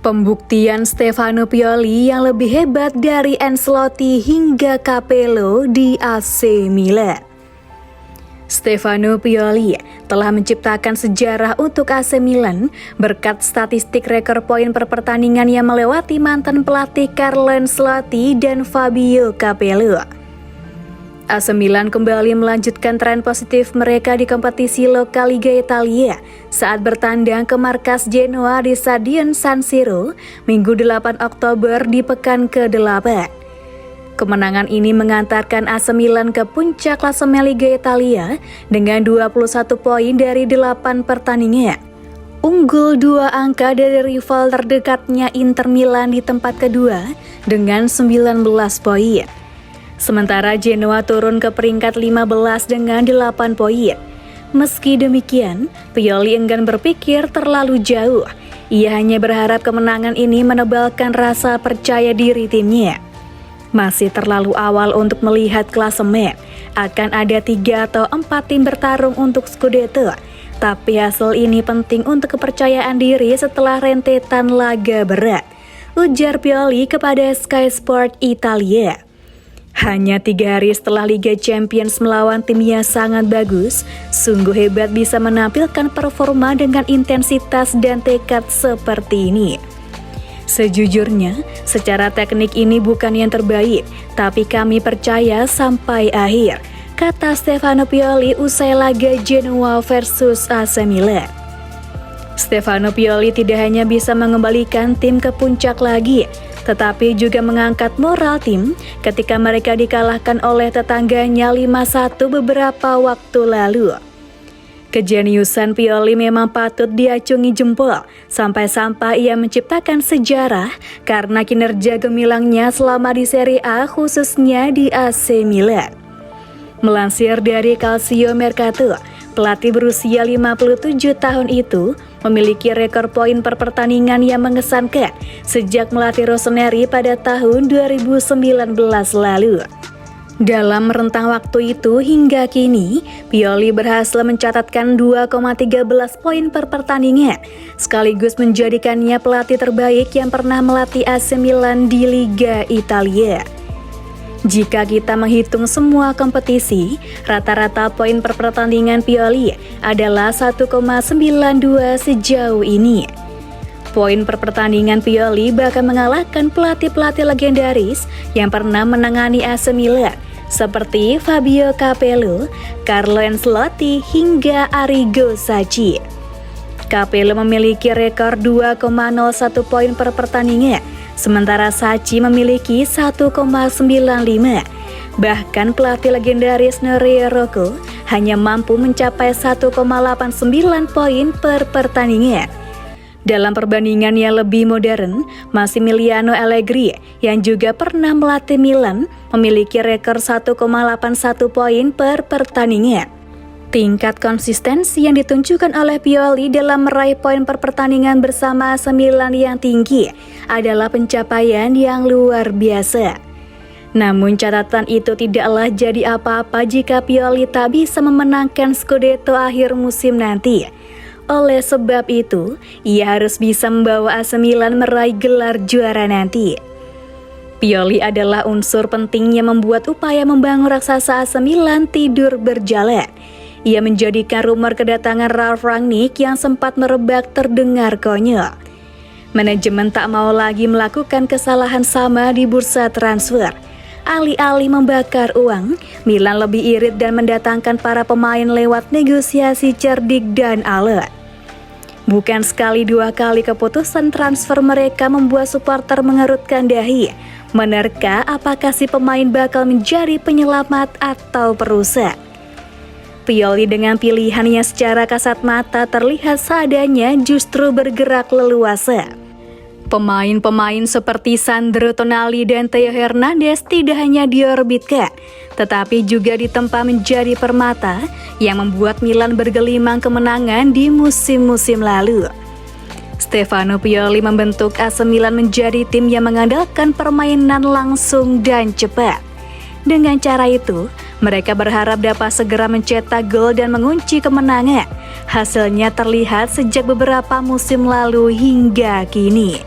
Pembuktian Stefano Pioli yang lebih hebat dari Ancelotti hingga Capello di AC Milan. Stefano Pioli telah menciptakan sejarah untuk AC Milan berkat statistik rekor poin per pertandingan yang melewati mantan pelatih Carlo Ancelotti dan Fabio Capello. AC Milan kembali melanjutkan tren positif mereka di kompetisi lokal Liga Italia saat bertandang ke markas Genoa di Stadion San Siro Minggu 8 Oktober di pekan ke-8. Kemenangan ini mengantarkan AC Milan ke puncak klasemen Liga Italia dengan 21 poin dari 8 pertandingan. Unggul 2 angka dari rival terdekatnya Inter Milan di tempat kedua dengan 19 poin. Sementara Genoa turun ke peringkat 15 dengan 8 poin. Meski demikian, Pioli enggan berpikir terlalu jauh. Ia hanya berharap kemenangan ini menebalkan rasa percaya diri timnya. Masih terlalu awal untuk melihat klasemen. Akan ada 3 atau 4 tim bertarung untuk Scudetto. Tapi hasil ini penting untuk kepercayaan diri setelah rentetan laga berat, ujar Pioli kepada Sky Sport Italia. Hanya 3 hari setelah Liga Champions melawan tim yang sangat bagus, sungguh hebat bisa menampilkan performa dengan intensitas dan tekad seperti ini. Sejujurnya, secara teknik ini bukan yang terbaik, tapi kami percaya sampai akhir, kata Stefano Pioli usai laga Genoa versus AC Milan. Stefano Pioli tidak hanya bisa mengembalikan tim ke puncak lagi, tetapi juga mengangkat moral tim ketika mereka dikalahkan oleh tetangganya 5-1 beberapa waktu lalu. Kejeniusan Pioli memang patut diacungi jempol, sampai-sampai ia menciptakan sejarah karena kinerja gemilangnya selama di Serie A khususnya di AC Milan. Melansir dari Calcio Mercato, pelatih berusia 57 tahun itu memiliki rekor poin per pertandingan yang mengesankan sejak melatih Rossoneri pada tahun 2019 lalu. Dalam rentang waktu itu hingga kini, Pioli berhasil mencatatkan 2,13 poin per pertandingan, sekaligus menjadikannya pelatih terbaik yang pernah melatih AC Milan di Liga Italia. Jika kita menghitung semua kompetisi, rata-rata poin per pertandingan Pioli adalah 1,92 sejauh ini. Poin per pertandingan Pioli bahkan mengalahkan pelatih-pelatih legendaris yang pernah menangani AC Milan, seperti Fabio Capello, Carlo Ancelotti, hingga Arrigo Sacchi. Capello memiliki rekor 2,01 poin per pertandingan, sementara Sacchi memiliki 1,95. Bahkan pelatih legendaris Nereo Rocco hanya mampu mencapai 1,89 poin per pertandingan. Dalam perbandingan yang lebih modern, Massimiliano Allegri yang juga pernah melatih Milan memiliki rekor 1,81 poin per pertandingan. Tingkat konsistensi yang ditunjukkan oleh Pioli dalam meraih poin per pertandingan bersama AC Milan yang tinggi adalah pencapaian yang luar biasa. Namun catatan itu tidaklah jadi apa-apa jika Pioli tak bisa memenangkan Scudetto akhir musim nanti. Oleh sebab itu, ia harus bisa membawa AC Milan meraih gelar juara nanti. Pioli adalah unsur penting yang membuat upaya membangun raksasa AC Milan tidur berjalan. Ia menjadikan rumor kedatangan Ralf Rangnick yang sempat merebak terdengar konyol. Manajemen tak mau lagi melakukan kesalahan sama di bursa transfer. Alih-alih membakar uang, Milan lebih irit dan mendatangkan para pemain lewat negosiasi cerdik dan alot. Bukan sekali 2 kali keputusan transfer mereka membuat supporter mengerutkan dahi. Menerka apakah si pemain bakal menjadi penyelamat atau perusak? Pioli dengan pilihannya secara kasat mata terlihat seadanya justru bergerak leluasa. Pemain-pemain seperti Sandro Tonali dan Theo Hernandez tidak hanya diorbitkan, tetapi juga ditempa menjadi permata yang membuat Milan bergelimang kemenangan di musim-musim lalu. Stefano Pioli membentuk AC Milan menjadi tim yang mengandalkan permainan langsung dan cepat. Dengan cara itu, mereka berharap dapat segera mencetak gol dan mengunci kemenangan. Hasilnya terlihat sejak beberapa musim lalu hingga kini.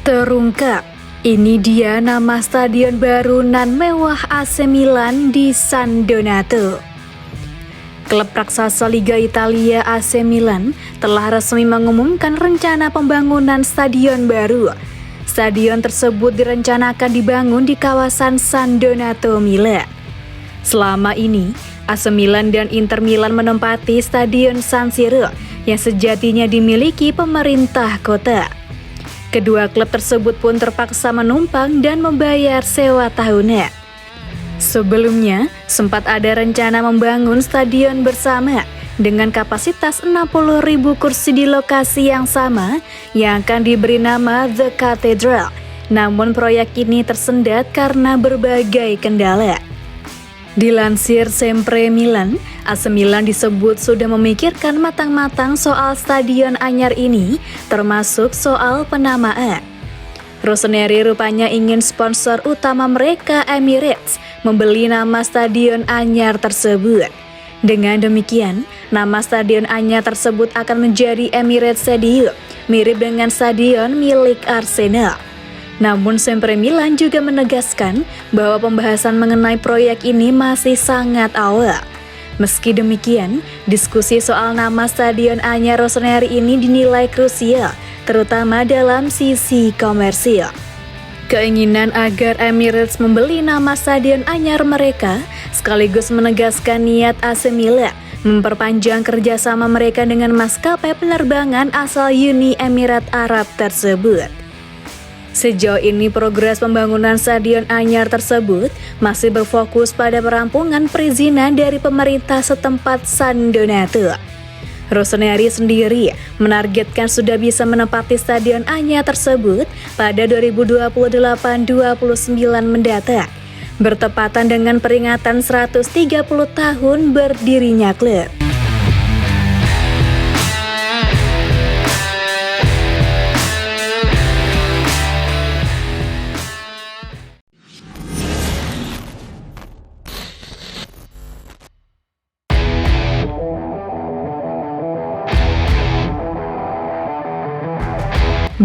terungkap. Ini dia nama stadion baru nan mewah AC Milan di San Donato. Klub raksasa Liga Italia AC Milan telah resmi mengumumkan rencana pembangunan stadion baru. Stadion tersebut direncanakan dibangun di kawasan San Donato, Milan. Selama ini, AC Milan dan Inter Milan menempati Stadion San Siro yang sejatinya dimiliki pemerintah kota. Kedua klub tersebut pun terpaksa menumpang dan membayar sewa tahunan. Sebelumnya, sempat ada rencana membangun stadion bersama dengan kapasitas 60.000 kursi di lokasi yang sama yang akan diberi nama The Cathedral. Namun proyek ini tersendat karena berbagai kendala. Dilansir Sempre Milan, AC Milan disebut sudah memikirkan matang-matang soal stadion anyar ini, termasuk soal penamaan. Rossoneri rupanya ingin sponsor utama mereka, Emirates, membeli nama stadion anyar tersebut. Dengan demikian, nama stadion anyar tersebut akan menjadi Emirates Stadium, mirip dengan stadion milik Arsenal. Namun Sempre Milan juga menegaskan bahwa pembahasan mengenai proyek ini masih sangat awal. Meski demikian, diskusi soal nama stadion anyar Rossoneri ini dinilai krusial, terutama dalam sisi komersil. Keinginan agar Emirates membeli nama stadion anyar mereka sekaligus menegaskan niat AC Milan memperpanjang kerjasama mereka dengan maskapai penerbangan asal Uni Emirat Arab tersebut. Sejauh ini progres pembangunan stadion anyar tersebut masih berfokus pada perampungan perizinan dari pemerintah setempat San Donato. Rossoneri sendiri menargetkan sudah bisa menempati stadion anyar tersebut pada 2028-29 mendatang, bertepatan dengan peringatan 130 tahun berdirinya klub.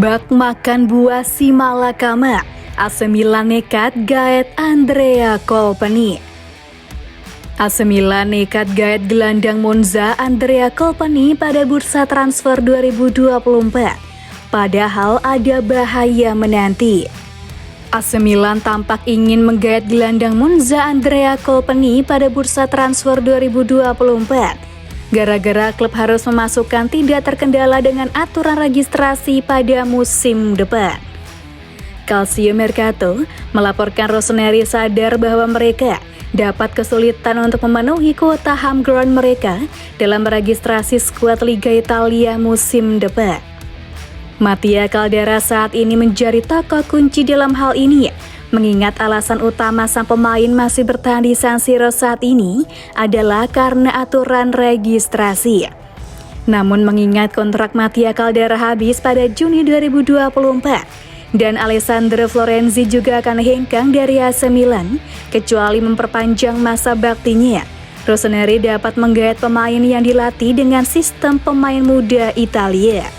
Bak makan buah si malakama, AC Milan nekat gaet Andrea Colpani. AC Milan nekat gaet gelandang Monza Andrea Colpani pada bursa transfer 2024. Padahal ada bahaya menanti. AC Milan tampak ingin menggaet gelandang Monza Andrea Colpani pada bursa transfer 2024. Gara-gara klub harus memasukkan tidak terkendala dengan aturan registrasi pada musim depan. Calcio Mercato melaporkan Rossoneri sadar bahwa mereka dapat kesulitan untuk memenuhi kuota homegrown mereka dalam meregistrasi skuad Liga Italia musim depan. Mattia Caldara saat ini menjadi tokoh kunci dalam hal ini, mengingat alasan utama sang pemain masih bertahan di San Siro saat ini adalah karena aturan registrasi. Namun mengingat kontrak Mattia Caldara habis pada Juni 2024 dan Alessandro Florenzi juga akan hengkang dari AC Milan kecuali memperpanjang masa baktinya, Rossoneri dapat menggaet pemain yang dilatih dengan sistem pemain muda Italia.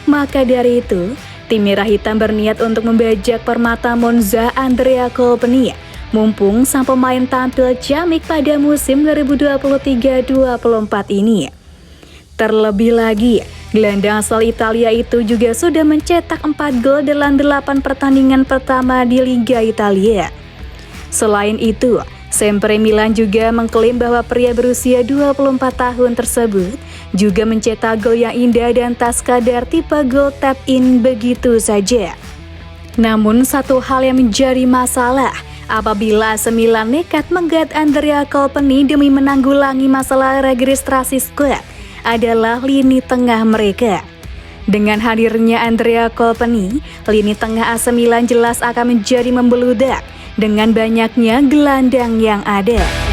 Maka dari itu, tim Merah Hitam berniat untuk membajak permata Monza Andrea Colpani, mumpung sang pemain tampil ciamik pada musim 2023-24 ini. Terlebih lagi, gelandang asal Italia itu juga sudah mencetak 4 gol dalam 8 pertandingan pertama di Liga Italia. Selain itu, Sempre Milan juga mengklaim bahwa pria berusia 24 tahun tersebut juga mencetak gol yang indah dan tak sekadar tipe gol tap-in begitu saja. Namun satu hal yang menjadi masalah apabila AC Milan nekat menggaet Andrea Colpani demi menanggulangi masalah registrasi skuad adalah lini tengah mereka. Dengan hadirnya Andrea Colpani, lini tengah AC Milan jelas akan menjadi membeludak dengan banyaknya gelandang yang ada.